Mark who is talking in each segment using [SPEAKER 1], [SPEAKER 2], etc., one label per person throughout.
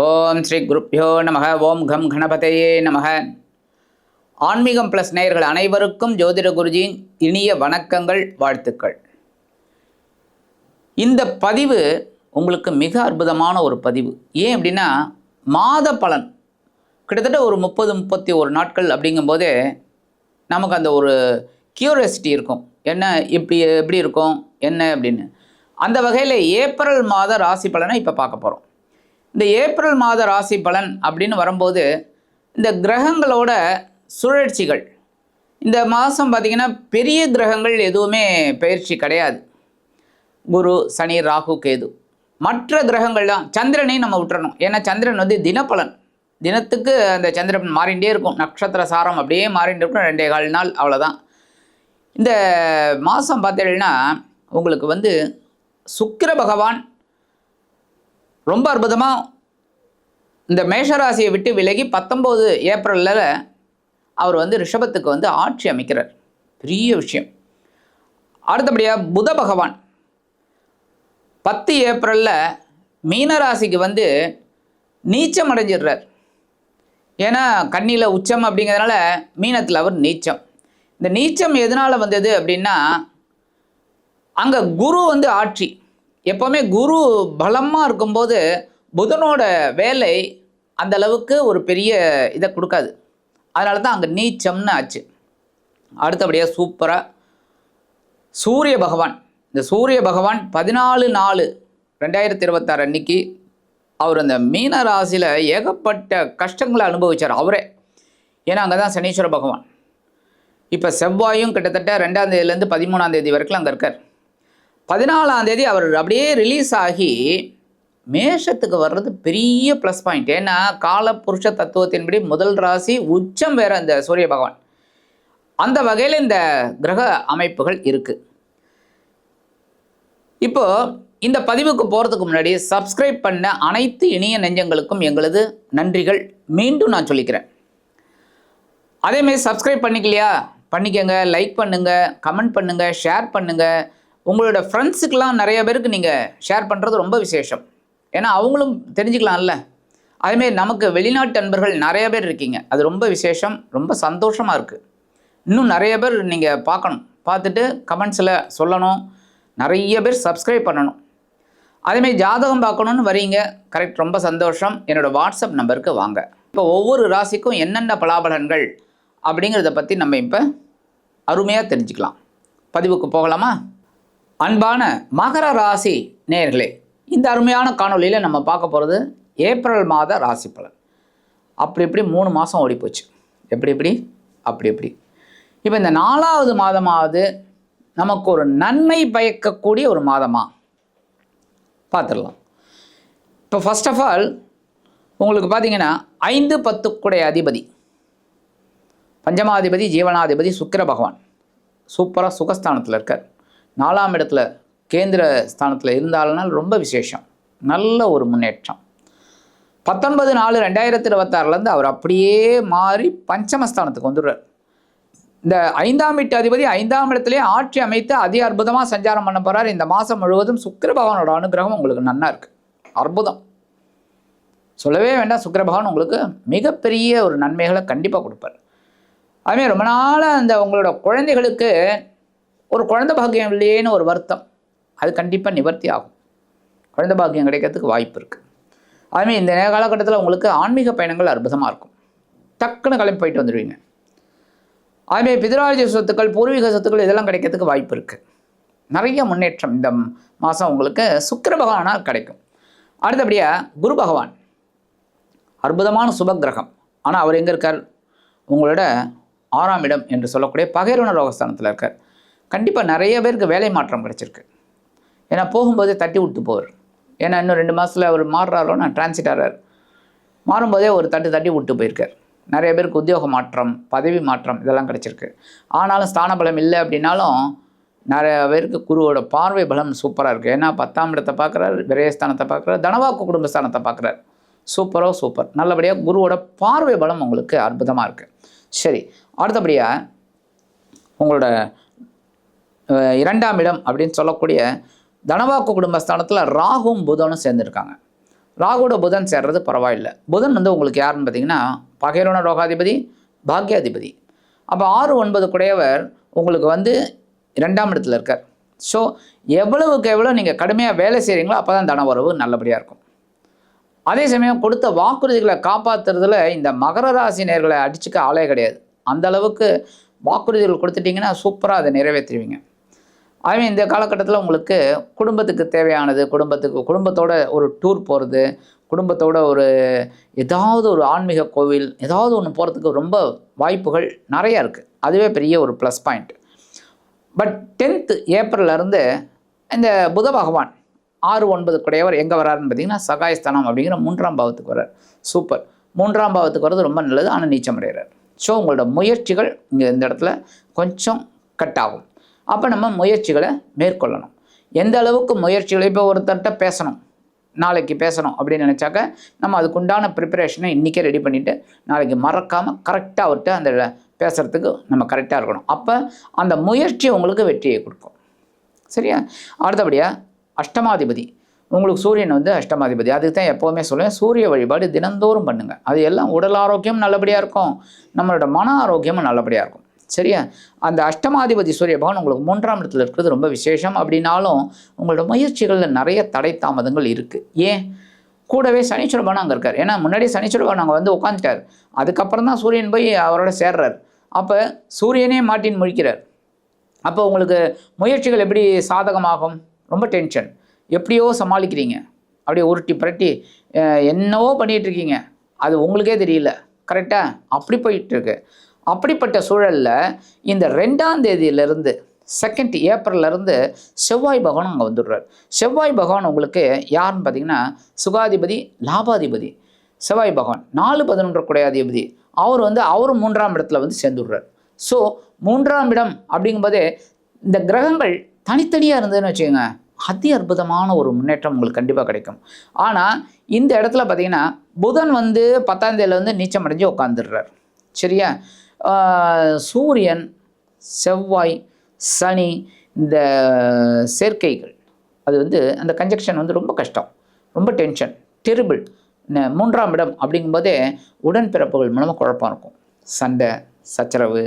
[SPEAKER 1] ஓம் ஸ்ரீ குருப்யோ நமக. ஓம் கம் கணபதையே நமக. ஆன்மீகம் ப்ளஸ் நேயர்கள் அனைவருக்கும் ஜோதிட குருஜியின் இனிய வணக்கங்கள், வாழ்த்துக்கள். இந்த பதிவு உங்களுக்கு மிக அற்புதமான ஒரு பதிவு. ஏன் அப்படின்னா, மாத பலன் கிட்டத்தட்ட ஒரு 30-31 நாட்கள் அப்படிங்கும்போதே நமக்கு அந்த ஒரு கியூரியாசிட்டி இருக்கும். என்ன எப்படி இருக்கும் என்ன அப்படின்னு. அந்த வகையில் ஏப்ரல் மாத ராசி பலனை இப்போ பார்க்க போகிறோம். இந்த ஏப்ரல் மாத ராசி பலன் அப்படின்னு வரும்போது இந்த கிரகங்களோட சுழற்சிகள், இந்த மாதம் பார்த்திங்கன்னா பெரிய கிரகங்கள் எதுவுமே பயிற்சி கிடையாது. குரு, சனி, ராகு, கேது. மற்ற கிரகங்கள்லாம், சந்திரனையும் நம்ம விட்டுறணும். ஏன்னா சந்திரன் வந்து தினப்பலன், தினத்துக்கு அந்த சந்திரன் மாறிகிட்டே இருக்கும். நட்சத்திர சாரம் அப்படியே மாறிட்டு இருக்கும். 2.25 நாள் அவ்வளோதான். இந்த மாதம் பார்த்தீங்கன்னா உங்களுக்கு வந்து சுக்கிர பகவான் ரொம்ப அற்புதமாக இந்த மேஷராசியை விட்டு விலகி 19 ஏப்ரலில் அவர் வந்து ரிஷபத்துக்கு வந்து ஆட்சி அமைக்கிறார். பெரிய விஷயம். அடுத்தபடியாக புத பகவான் 10 ஏப்ரலில் மீனராசிக்கு வந்து நீச்சம் அடைஞ்சிடுறார். ஏன்னா கன்னியில் உச்சம் அப்படிங்கிறதுனால மீனத்தில் அவர் நீச்சம். இந்த நீச்சம் எதனால் வந்தது அப்படின்னா, அங்கே குரு வந்து ஆட்சி. எப்போவுமே குரு பலமாக இருக்கும்போது புதனோட வேலை அந்த அளவுக்கு ஒரு பெரிய இதை கொடுக்காது. அதனால தான் அங்கே நீச்சம்னு ஆச்சு. அடுத்தபடியாக சூப்பராக சூரிய பகவான், இந்த சூரிய பகவான் 14/4/2026 அன்னைக்கு அவர் அந்த மீன ராசியில் ஏகப்பட்ட கஷ்டங்களை அனுபவித்தார் அவரே. ஏன்னா அங்கே தான் சனீஸ்வர பகவான். இப்போ செவ்வாயும் கிட்டத்தட்ட 2ஆம் தேதியிலேருந்து 13ஆம் தேதி வரைக்கும் அங்கே இருக்கார். 14ஆம் தேதி அவர் அப்படியே ரிலீஸ் ஆகி மேஷத்துக்கு வர்றது பெரிய ப்ளஸ் பாயிண்ட். ஏன்னா கால புருஷ தத்துவத்தின்படி முதல் ராசி உச்சம் வேற இந்த சூரிய பகவான். அந்த வகையில் இந்த கிரக அமைப்புகள் இருக்குது. இப்போ இந்த பதிவுக்கு போகிறதுக்கு முன்னாடி சப்ஸ்கிரைப் பண்ண அனைத்து இனிய நெஞ்சங்களுக்கும் எங்களது நன்றிகள் மீண்டும் நான் சொல்லிக்கிறேன். அதேமாதிரி சப்ஸ்கிரைப் பண்ணிக்கலையா, பண்ணிக்கங்க. லைக் பண்ணுங்கள், கமெண்ட் பண்ணுங்கள், ஷேர் பண்ணுங்கள். உங்களோட ஃப்ரெண்ட்ஸுக்கெலாம் நிறைய பேருக்கு நீங்கள் ஷேர் பண்ணுறது ரொம்ப விசேஷம். ஏன்னா அவங்களும் தெரிஞ்சுக்கலாம்ல. அதேமாரி நமக்கு வெளிநாட்டு நண்பர்கள் நிறைய பேர் இருக்கீங்க, அது ரொம்ப விசேஷம், ரொம்ப சந்தோஷமாக இருக்குது. இன்னும் நிறைய பேர் நீங்கள் பார்க்கணும், பார்த்துட்டு கமெண்ட்ஸில் சொல்லணும். நிறைய பேர் சப்ஸ்கிரைப் பண்ணணும். அதேமாரி ஜாதகம் பார்க்கணுன்னு வரீங்க, கரெக்ட், ரொம்ப சந்தோஷம். என்னோடய வாட்ஸ்அப் நம்பருக்கு வாங்க. இப்போ ஒவ்வொரு ராசிக்கும் என்னென்ன பலாபலன்கள் அப்படிங்கிறத பற்றி நம்ம இப்போ அருமையாக தெரிஞ்சுக்கலாம். பதிவுக்கு போகலாமா? அன்பான மகர ராசி நேயர்களே, இந்த அருமையான காணொலியில் நம்ம பார்க்க போகிறது ஏப்ரல் மாத ராசி பலன். அப்படி இப்படி 3 மாதம் ஓடிப்போச்சு. எப்படி இப்போ இந்த 4ஆவது மாதமாவது நமக்கு ஒரு நன்மை பயக்கக்கூடிய ஒரு மாதமாக பார்த்துடலாம். இப்போ ஃபர்ஸ்ட் ஆஃப் ஆல் உங்களுக்கு பார்த்தீங்கன்னா 5-10 அதிபதி, பஞ்சமாதிபதி, ஜீவனாதிபதி சுக்கிர பகவான் சூப்பராக சுகஸ்தானத்தில் இருக்கார். 4ஆம் இடத்துல கேந்திர ஸ்தானத்தில் இருந்தாலும் ரொம்ப விசேஷம், நல்ல ஒரு முன்னேற்றம். 19/4/2026 அவர் அப்படியே மாறி பஞ்சமஸ்தானத்துக்கு வந்துடுறார். இந்த 5ஆம் வீட்டு அதிபதி 5ஆம் இடத்துலேயே ஆட்சி அமைத்து அதி அற்புதமாக சஞ்சாரம் பண்ண போகிறார். இந்த மாதம் முழுவதும் சுக்கிர பகவானோட அனுகிரகம் உங்களுக்கு நன்னா இருக்குது. அற்புதம், சொல்லவே வேண்டாம். சுக்கிர பகவான் உங்களுக்கு மிகப்பெரிய ஒரு நன்மைகளை கண்டிப்பாக கொடுப்பார். அதுமாதிரி ரொம்ப நாளாக அந்த உங்களோட குழந்தைகளுக்கு ஒரு குழந்தை பாக்கியம் இல்லையேன்னு ஒரு வருத்தம், அது கண்டிப்பாக நிவர்த்தி ஆகும். குழந்தை பாக்கியம் கிடைக்கிறதுக்கு வாய்ப்பு இருக்குது. அதுமாதிரி இந்த காலகட்டத்தில் உங்களுக்கு ஆன்மீக பயணங்கள் அற்புதமாக இருக்கும். டக்குன்னு கிளம்பி போயிட்டு வந்துடுவீங்க. அதுமாதிரி பிதராஜ சொத்துக்கள், பூர்வீக சொத்துக்கள் இதெல்லாம் கிடைக்கிறதுக்கு வாய்ப்பு இருக்குது. நிறைய முன்னேற்றம் இந்த மாதம் உங்களுக்கு சுக்கிர பகவானால் கிடைக்கும். அடுத்தபடியாக குரு பகவான் அற்புதமான சுபகிரகம். ஆனால் அவர் எங்கே இருக்கார்? உங்களோட 6ஆம் இடம் என்று சொல்லக்கூடிய பகைரோன ரோகஸ்தானத்தில் இருக்கார். கண்டிப்பாக நிறைய பேருக்கு வேலை மாற்றம் கிடச்சிருக்கு. ஏன்னா போகும்போதே தட்டி விட்டு போவார். ஏன்னா இன்னும் 2 மாதத்தில் அவர் மாறுறாரோன்னா டிரான்சிட் ஆகிறார். மாறும்போதே ஒரு தட்டி விட்டு போயிருக்கார். நிறைய பேருக்கு உத்தியோக மாற்றம், பதவி மாற்றம் இதெல்லாம் கிடச்சிருக்கு. ஆனாலும் ஸ்தான பலம் இல்லை அப்படின்னாலும் நிறைய பேருக்கு குருவோட பார்வை பலம் சூப்பராக இருக்குது. ஏன்னா 10ஆம் இடத்தை பார்க்குறார், விரயஸ்தானத்தை பார்க்குறார், தனவாக்கு குடும்பஸ்தானத்தை பார்க்குறார். சூப்பர். நல்லபடியாக குருவோட பார்வை பலம் உங்களுக்கு அற்புதமாக இருக்குது. சரி, அடுத்தபடியாக உங்களோட 2ஆம் இடம் அப்படின்னு சொல்லக்கூடிய தனவாக்கு குடும்பஸ்தானத்தில் ராகுவும் புதனும் சேர்ந்துருக்காங்க. ராகுவோட புதன் சேர்றது பரவாயில்லை. புதன் வந்து உங்களுக்கு யாருன்னு பார்த்தீங்கன்னா பகைரோன ரோகாதிபதி, பாக்யாதிபதி. அப்போ 6, 9 குடையவர் உங்களுக்கு வந்து 2ஆம் இடத்துல இருக்கார். ஸோ எவ்வளவுக்கு எவ்வளோ நீங்கள் கடுமையாக வேலை செய்கிறீங்களோ அப்போ தான் தன வரவு நல்லபடியாக இருக்கும். அதே சமயம் கொடுத்த வாக்குறுதிகளை காப்பாற்றுறதுல இந்த மகர ராசி நேர்களை அடிச்சுக்க ஆளே கிடையாது. அந்த அளவுக்கு வாக்குறுதிகள் கொடுத்துட்டிங்கன்னா சூப்பராக அதை நிறைவேற்றுவீங்க. அதுவே இந்த காலகட்டத்தில் உங்களுக்கு குடும்பத்துக்கு தேவையானது, குடும்பத்தோட ஒரு டூர் போகிறது, குடும்பத்தோட ஏதாவது ஒரு ஆன்மீக கோவில் ஏதாவது ஒன்று போகிறதுக்கு ரொம்ப வாய்ப்புகள் நிறையா இருக்குது. அதுவே பெரிய ஒரு ப்ளஸ் பாயிண்ட். பட் 10th ஏப்ரல்லேருந்து இந்த புத பகவான் 6, 9 குடையவர் எங்கே வராருன்னு பார்த்தீங்கன்னா சகாயஸ்தானம் அப்படிங்கிற 3ஆம் பாவத்துக்கு வர்றார். சூப்பர். 3ஆம் பாவத்துக்கு வர்றது ரொம்ப நல்லது. ஆனால் நீச்சம் அடைகிறார். ஸோ உங்களோட முயற்சிகள் இங்கே இந்த இடத்துல கொஞ்சம் கட் ஆகும். அப்போ நம்ம முயற்சிகளை மேற்கொள்ளணும். எந்த அளவுக்கு முயற்சிகளை, இப்போ ஒருத்தர்கிட்ட பேசணும், நாளைக்கு பேசணும் அப்படின்னு நினச்சாக்க நம்ம அதுக்குண்டான ப்ரிப்பரேஷனை இன்றைக்கே ரெடி பண்ணிவிட்டு நாளைக்கு மறக்காமல் கரெக்டாக அவர்கிட்ட அந்த பேசுகிறதுக்கு நம்ம கரெக்டாக இருக்கணும். அப்போ அந்த முயற்சி உங்களுக்கு வெற்றியை கொடுக்கும். சரியா? அடுத்தபடியாக அஷ்டமாதிபதி உங்களுக்கு சூரியன் வந்து அஷ்டமாதிபதி. அதுக்கு தான் எப்போவுமே சொல்லுவேன், சூரிய வழிபாடு தினந்தோறும் பண்ணுங்கள். அது எல்லாம் உடல் ஆரோக்கியம் நல்லபடியாக இருக்கும், நம்மளோட மன ஆரோக்கியமும் நல்லபடியாக இருக்கும். சரியா? அந்த அஷ்டமாதிபதி சூரிய பகவான் உங்களுக்கு 3ஆம் இடத்துல இருக்கிறது ரொம்ப விசேஷம். அப்படின்னாலும் உங்களோட முயற்சிகளில் நிறைய தடை தாமதங்கள் இருக்குது. ஏன்? கூடவே சனீஸ்வர பகவான் அங்கே இருக்கார். ஏன்னா முன்னாடி சனீஸ்வர பகவான் அங்கே வந்து உட்காந்துட்டார். அதுக்கப்புறம் தான் சூரியன் போய் அவரோட சேர்றார். அப்போ சூரியனே மாட்டின்னு முழிக்கிறார். அப்போ உங்களுக்கு முயற்சிகள் எப்படி சாதகமாகும்? ரொம்ப டென்ஷன், எப்படியோ சமாளிக்கிறீங்க, அப்படியே உருட்டி புரட்டி என்னவோ பண்ணிகிட்ருக்கீங்க, அது உங்களுக்கே தெரியல. கரெக்டாக? அப்படி போயிட்டுருக்கு. அப்படிப்பட்ட சூழலில் இந்த 2ஆம் தேதியிலேருந்து 2nd ஏப்ரல்லேருந்து செவ்வாய் பகவான் அங்கே வந்துடுறார். செவ்வாய் பகவான் உங்களுக்கு யாருன்னு பார்த்தீங்கன்னா சுகாதிபதி, லாபாதிபதி. செவ்வாய் பகவான் 4, 11 குடையாதிபதி. அவர் வந்து 3ஆம் இடத்துல வந்து சேர்ந்துடுறார். ஸோ 3ஆம் இடம் அப்படிங்கும்போதே இந்த கிரகங்கள் தனித்தனியாக இருந்ததுன்னு வச்சுக்கோங்க, அதி அற்புதமான ஒரு முன்னேற்றம் உங்களுக்கு கண்டிப்பாக கிடைக்கும். ஆனால் இந்த இடத்துல பார்த்தீங்கன்னா புதன் வந்து 10ஆம் தேதியில் வந்து நீச்சம் அடைஞ்சு உட்காந்துடுறார். சரியா? சூரியன், செவ்வாய், சனி, இந்த சேர்க்கைகள், அது வந்து அந்த கன்ஜெக்ஷன் வந்து ரொம்ப கஷ்டம், ரொம்ப டென்ஷன், டெரிபிள். 3ஆம் இடம் அப்படிங்கும்போதே உடன்பிறப்புகள் மூலமாக குழப்பம் இருக்கும். சண்டை, சச்சரவு,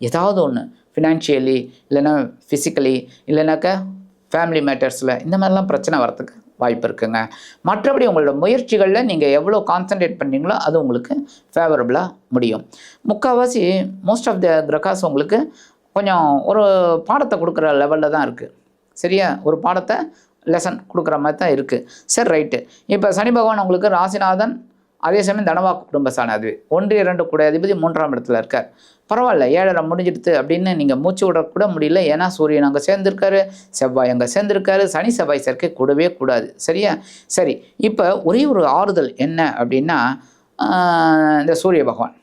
[SPEAKER 1] ஏதாவது ஒன்று ஃபினான்ஷியலி இல்லைன்னா ஃபிசிக்கலி இல்லைனாக்கா ஃபேமிலி மேட்டர்ஸில் இந்த மாதிரிலாம் பிரச்சனை வரத்துக்கு வாய்ப்பு இருக்குங்க. மற்றபடி உங்களோட முயற்சிகளில் நீங்கள் எவ்வளோ கான்சன்ட்ரேட் பண்ணுறீங்களோ அது உங்களுக்கு ஃபேவரபுளாக முடியும். முக்கால்வாசி மோஸ்ட் ஆஃப் த கிரகாஸ் உங்களுக்கு கொஞ்சம் ஒரு பாடத்தை கொடுக்குற லெவலில் தான் இருக்குது. சரியா? ஒரு பாடத்தை லெசன் கொடுக்குற மாதிரி தான் இருக்குது. சரி, ரைட்டு. இப்போ சனி பகவான் உங்களுக்கு ராசிநாதன், அதே சமயம் தனவாக்கு குடும்பஸ்தானாதிபதி, 1, 2 குடையாதிபதி 3ஆம் இடத்துல இருக்கார். பரவாயில்ல, 7 முடிஞ்சிடுது அப்படின்னு நீங்கள் மூச்சு விடக்கூட முடியல. ஏன்னா சூரியன் அங்கே சேர்ந்துருக்காரு, செவ்வாய் அங்கே சேர்ந்துருக்காரு, சனி செவ்வாய் சேர்க்கை கூடவே கூடாது. சரியா? சரி, இப்போ ஒரே ஒரு ஆறுதல் என்ன அப்படின்னா, இந்த சூரிய பகவான்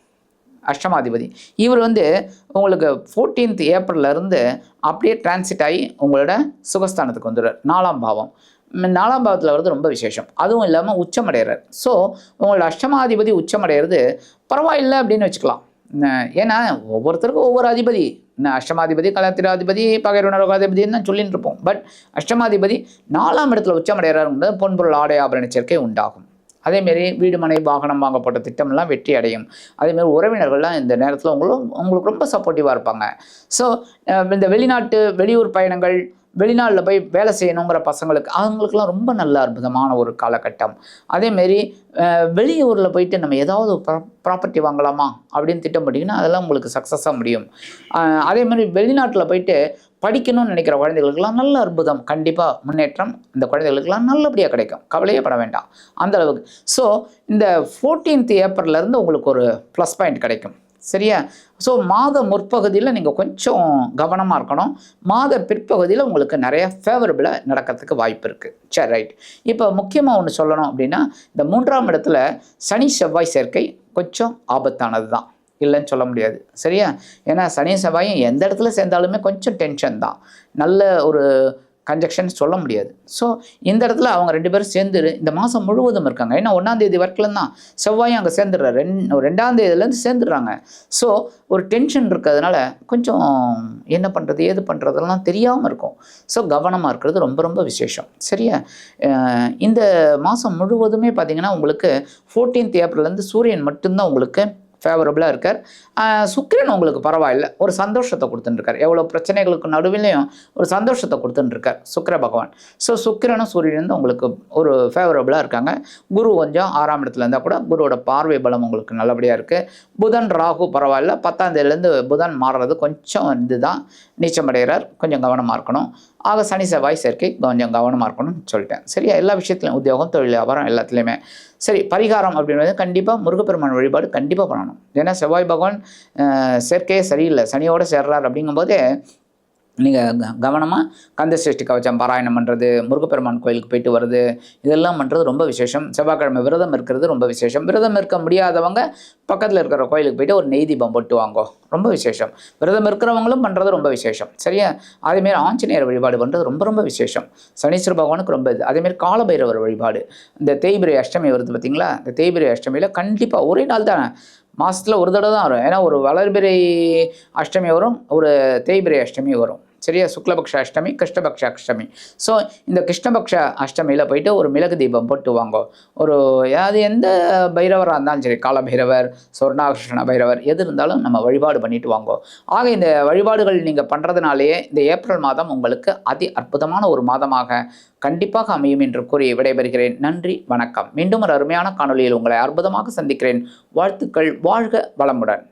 [SPEAKER 1] அஷ்டமாதிபதி இவர் வந்து உங்களுக்கு 14th ஏப்ரல்லேருந்து அப்படியே டிரான்சிட் ஆகி உங்களோட சுகஸ்தானத்துக்கு வந்துடுறார். 4ஆம் பாவம். 4ஆம் பாவத்தில் வர்றது ரொம்ப விசேஷம். அதுவும் இல்லாமல் உச்சமடைகிறார். ஸோ உங்களோட அஷ்டமாதிபதி உச்சமடைகிறது பரவாயில்லை அப்படின்னு வச்சுக்கலாம். ஏன்னா ஒவ்வொருத்தருக்கும் ஒவ்வொரு அதிபதி, அஷ்டமாதிபதி கலத்திராதிபதி பகைரோகாதிபதினு தான் சொல்லிட்டு இருப்போம். பட் அஷ்டமாதிபதி 4ஆம் இடத்துல உச்சமடைகிறாருங்கிறது பொன்பொருள் ஆடை ஆபரண சேர்க்கை உண்டாகும். அதேமாரி வீடு மனை வாகனம் வாங்கப்பட்ட திட்டம்லாம் வெற்றி அடையும். அதேமாரி உறவினர்கள்லாம் இந்த நேரத்தில் உங்களுக்கு ரொம்ப சப்போர்ட்டிவாக இருப்பாங்க. ஸோ இந்த வெளியூர் பயணங்கள், வெளிநாட்டில் போய் வேலை செய்யணுங்கிற பசங்களுக்கு அவங்களுக்குலாம் ரொம்ப நல்ல அற்புதமான ஒரு காலகட்டம். அதேமாரி வெளியூரில் போயிட்டு நம்ம ஏதாவது ப்ராப்பர்ட்டி வாங்கலாமா அப்படின்னு திட்டம் போட்டிங்கன்னா அதெல்லாம் உங்களுக்கு சக்ஸஸாக முடியும். அதேமாதிரி வெளிநாட்டில் போயிட்டு படிக்கணும்னு நினைக்கிற குழந்தைகளுக்கெல்லாம் நல்ல அற்புதம், கண்டிப்பாக முன்னேற்றம் இந்த குழந்தைகளுக்கெல்லாம் நல்லபடியாக கிடைக்கும். கவலையே பட வேண்டாம் அந்த அளவுக்கு. ஸோ இந்த 14th ஏப்ரல்லேருந்து உங்களுக்கு ஒரு ப்ளஸ் பாயிண்ட் கிடைக்கும். சரியா? ஸோ மாத முற்பகுதியில் நீங்கள் கொஞ்சம் கவனமாக இருக்கணும். மாத பிற்பகுதியில் உங்களுக்கு நிறைய ஃபேவரபுளாக நடக்கிறதுக்கு வாய்ப்பு இருக்குது. சரி, ரைட். இப்போ முக்கியமாக ஒன்று சொல்லணும் அப்படின்னா, இந்த 3ஆம் இடத்துல சனி செவ்வாய் சேர்க்கை கொஞ்சம் ஆபத்தானது தான், இல்லைன்னு சொல்ல முடியாது. சரியா? ஏன்னா சனி செவ்வாயும் எந்த இடத்துல சேர்ந்தாலுமே கொஞ்சம் டென்ஷன் தான். நல்ல ஒரு கன்ஜெக்ஷன் சொல்ல முடியாது. ஸோ இந்த இடத்துல அவங்க 2 பேரும் சேர்ந்து இந்த மாதம் முழுவதும் இருக்காங்க. ஏன்னா 1ஆம் தேதி வரைக்கும் தான் செவ்வாயும் அங்கே சேர்ந்துடுறாரு. 2ஆம் தேதியிலேருந்து சேர்ந்துடுறாங்க. ஸோ ஒரு டென்ஷன் இருக்கிறதுனால கொஞ்சம் என்ன பண்ணுறது ஏது பண்ணுறதெல்லாம் தெரியாமல் இருக்கும். ஸோ கவனமாக இருக்கிறது ரொம்ப ரொம்ப விசேஷம். சரியா? இந்த மாதம் முழுவதுமே பார்த்திங்கன்னா உங்களுக்கு 14th ஏப்ரல்லேருந்து சூரியன் மட்டும்தான் உங்களுக்கு ஃபேவரபுளாக இருக்கார். சுக்கிரன் உங்களுக்கு பரவாயில்ல, ஒரு சந்தோஷத்தை கொடுத்துட்டுருக்கார். எவ்வளோ பிரச்சனைகளுக்கு நடுவிலையும் ஒரு சந்தோஷத்தை கொடுத்துட்டுருக்கார் சுக்கிர பகவான். ஸோ சுக்கிரனும் சூரியனும் உங்களுக்கு ஒரு ஃபேவரபுளாக இருக்காங்க. குரு கொஞ்சம் 6ஆம் இடத்துல இருந்தால் கூட குருவோட பார்வை பலம் உங்களுக்கு நல்லபடியாக இருக்குது. புதன் ராகு பரவாயில்ல, 10ஆம் தேதியிலேருந்து புதன் மாறுறது கொஞ்சம் இதுதான், நீச்சமடைகிறார், கொஞ்சம் கவனமாக இருக்கணும். ஆக சனி செவ்வாய் சேர்க்கை கொஞ்சம் கவனமாக இருக்கணும்னு சொல்லிட்டேன். சரியா? எல்லா விஷயத்துலையும் உத்தியோகம், தொழில், வியாபாரம் எல்லாத்துலேயுமே. சரி, பரிகாரம் அப்படின்றது கண்டிப்பாக முருகப்பெருமான் வழிபாடு கண்டிப்பாக பண்ணணும். ஏன்னா செவ்வாய் பகவான் சேர்க்கையே சரியில்லை, சனியோடு சேர்றார். அப்படிங்கும்போதே நீங்கள் கவனமாக கந்த சஷ்டி கவச்சம் பாராயணம் பண்ணுறது, முருகப்பெருமான் கோயிலுக்கு போயிட்டு வருது, இதெல்லாம் பண்ணுறது ரொம்ப விசேஷம். செவ்வாய்க்கிழமை விரதம் இருக்கிறது ரொம்ப விசேஷம். விரதம் இருக்க முடியாதவங்க பக்கத்தில் இருக்கிற கோயிலுக்கு போய்ட்டு ஒரு நெய் தீபம் போட்டு வாங்கோ, ரொம்ப விசேஷம். விரதம் இருக்கிறவங்களும் பண்ணுறது ரொம்ப விசேஷம். சரியா? அதேமாரி ஆஞ்சநேயர் வழிபாடு பண்ணுறது ரொம்ப ரொம்ப விசேஷம். சனீஸ்வர பகவானுக்கு ரொம்ப இது. அதேமாரி காலபைரவர் வழிபாடு, இந்த தேய்பிரை அஷ்டமி வருது பார்த்திங்களா, இந்த தேய்பிரை அஷ்டமியில் கண்டிப்பாக ஒரே நாள் தானே, மாதத்தில் ஒரு தடவை தான் வரும். ஏன்னா ஒரு வளர்பிறை அஷ்டமி வரும், ஒரு தேய்பிரை அஷ்டமி வரும். சரியா? சுக்லபக்ஷ அஷ்டமி, கிருஷ்ணபக்ஷ அஷ்டமி. ஸோ இந்த கிருஷ்ணபக்ஷ அஷ்டமியில் போயிட்டு ஒரு மிளகு தீபம் போட்டு வாங்கோ. ஒரு அது எந்த பைரவராக இருந்தாலும் சரி, கால பைரவர், சொர்ணாகிருஷ்ண பைரவர், எது இருந்தாலும் நம்ம வழிபாடு பண்ணிட்டு வாங்கோ. ஆக இந்த வழிபாடுகள் நீங்கள் பண்ணுறதுனாலேயே இந்த ஏப்ரல் மாதம் உங்களுக்கு அதி அற்புதமான ஒரு மாதமாக கண்டிப்பாக அமையும் என்று கூறி விடைபெறுகிறேன். நன்றி, வணக்கம். மீண்டும் ஒரு அருமையான காணொலியில் உங்களை அற்புதமாக சந்திக்கிறேன். வாழ்த்துக்கள். வாழ்க வளமுடன்.